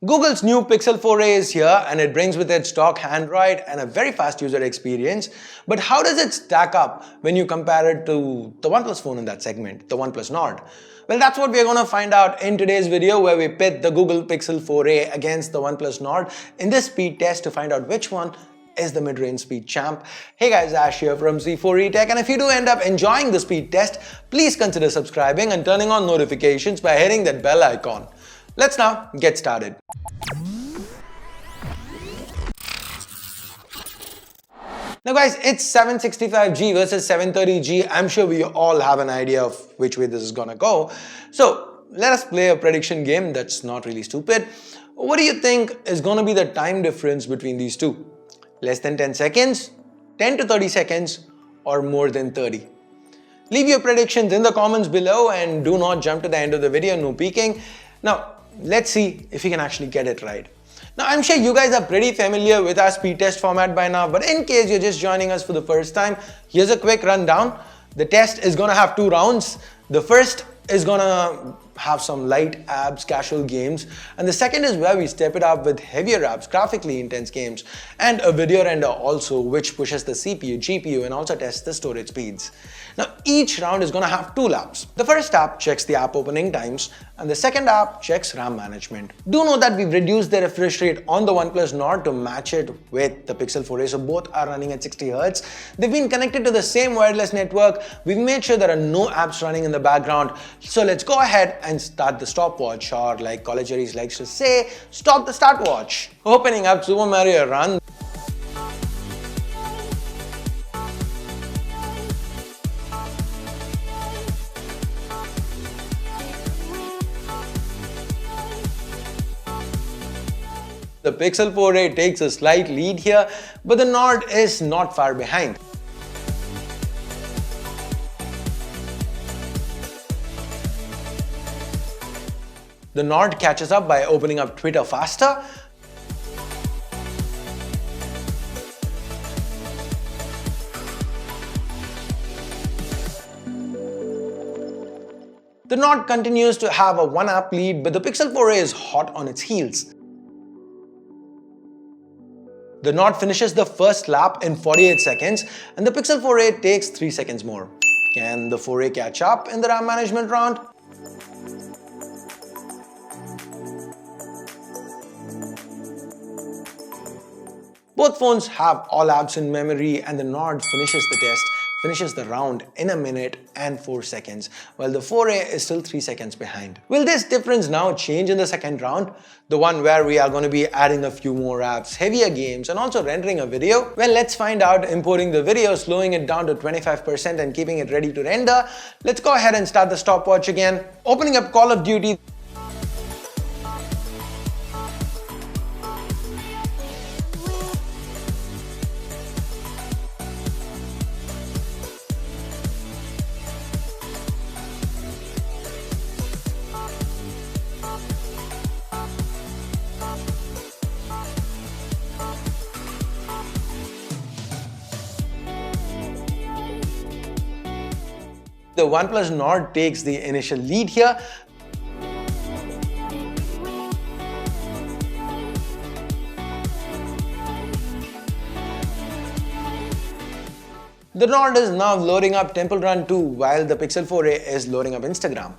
Google's new Pixel 4a is here and it brings with it stock Android and a very fast user experience. But how does it stack up when you compare it to the OnePlus phone in that segment, the OnePlus Nord? Well, that's what we're going to find out in today's video, where we pit the Google Pixel 4a against the OnePlus Nord in this speed test to find out which one is the mid-range speed champ. Hey guys, Ash here from Z4E Tech, and if you do end up enjoying the speed test, please consider subscribing and turning on notifications by hitting that bell icon. Let's now get started. Now guys, it's 765G versus 730G. I'm sure we all have an idea of which way this is gonna go. So let us play a prediction game that's not really stupid. What do you think is gonna be the time difference between these two? Less than 10 seconds, 10 to 30 seconds, or more than 30? Leave your predictions in the comments below and do not jump to the end of the video, no peeking. Now, let's see if we can actually get it right. Now, I'm sure you guys are pretty familiar with our speed test format by now, but in case you're just joining us for the first time, here's a quick rundown. The test is gonna have 2 rounds. The first is gonna have some light abs, casual games, and the second is where we step it up with heavier abs, graphically intense games, and a video render also, which pushes the CPU, GPU, and also tests the storage speeds. Now, each round is gonna have 2 laps. The first app checks the app opening times, and the second app checks RAM management. Do note that we've reduced the refresh rate on the OnePlus Nord to match it with the Pixel 4a, so both are running at 60 Hz. They've been connected to the same wireless network. We've made sure there are no apps running in the background. So let's go ahead and start the stopwatch, or like College Jerry's likes to say, stop the startwatch. Opening up Super Mario Run. The Pixel 4a takes a slight lead here, but the Nord is not far behind. The Nord catches up by opening up Twitter faster. The Nord continues to have a 1 app lead, but the Pixel 4a is hot on its heels. The Nord finishes the first lap in 48 seconds, and the Pixel 4a takes 3 seconds more. Can the 4a catch up in the RAM management round? Both phones have all apps in memory, and the Nord finishes the round in 1 minute and 4 seconds, while the 4a is still 3 seconds behind. Will this difference now change in the second round? The one where we are going to be adding a few more apps, heavier games, and also rendering a video? Well, let's find out. Importing the video, slowing it down to 25% and keeping it ready to render. Let's go ahead and start the stopwatch again. Opening up Call of Duty. The OnePlus Nord takes the initial lead here. The Nord is now loading up Temple Run 2 while the Pixel 4a is loading up Instagram.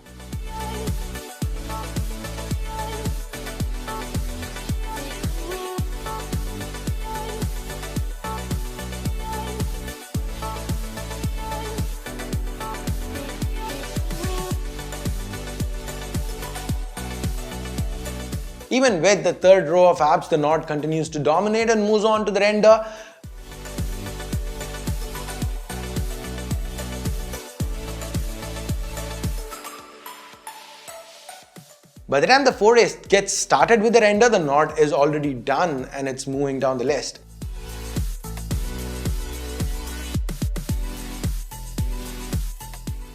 Even with the third row of apps, the Nord continues to dominate and moves on to the render. By the time the 4a gets started with the render, the Nord is already done and it's moving down the list.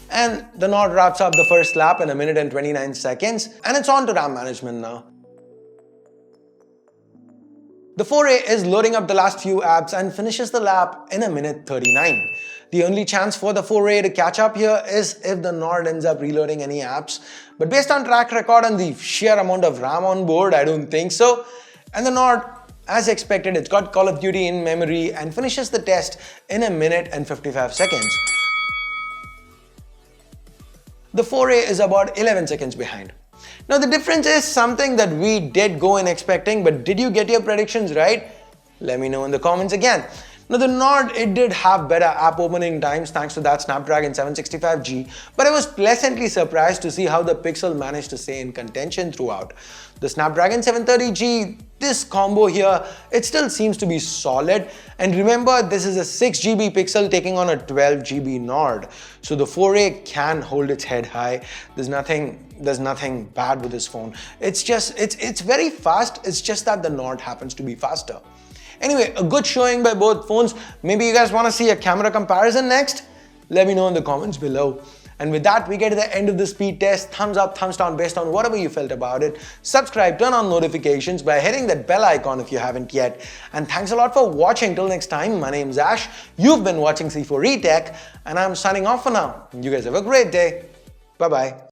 And the Nord wraps up the first lap in 1 minute and 29 seconds, and it's on to RAM management now. The 4A is loading up the last few apps and finishes the lap in a minute 39. The only chance for the 4A to catch up here is if the Nord ends up reloading any apps. But based on track record and the sheer amount of RAM on board, I don't think so. And the Nord, as expected, it's got Call of Duty in memory and finishes the test in a minute and 55 seconds. The 4A is about 11 seconds behind. Now the difference is something that we did go in expecting, but did you get your predictions right? Let me know in the comments again. Now the Nord, it did have better app opening times thanks to that Snapdragon 765G, but I was pleasantly surprised to see how the Pixel managed to stay in contention throughout. The Snapdragon 730G, this combo here, it still seems to be solid. And remember, this is a 6GB Pixel taking on a 12GB Nord. So the 4A can hold its head high. There's nothing bad with this phone. It's very fast. It's just that the Nord happens to be faster. Anyway, a good showing by both phones. Maybe you guys want to see a camera comparison next? Let me know in the comments below. And with that, we get to the end of the speed test. Thumbs up, thumbs down based on whatever you felt about it. Subscribe, turn on notifications by hitting that bell icon if you haven't yet. And thanks a lot for watching. Till next time, my name's Ash. You've been watching C4E Tech, and I'm signing off for now. You guys have a great day. Bye-bye.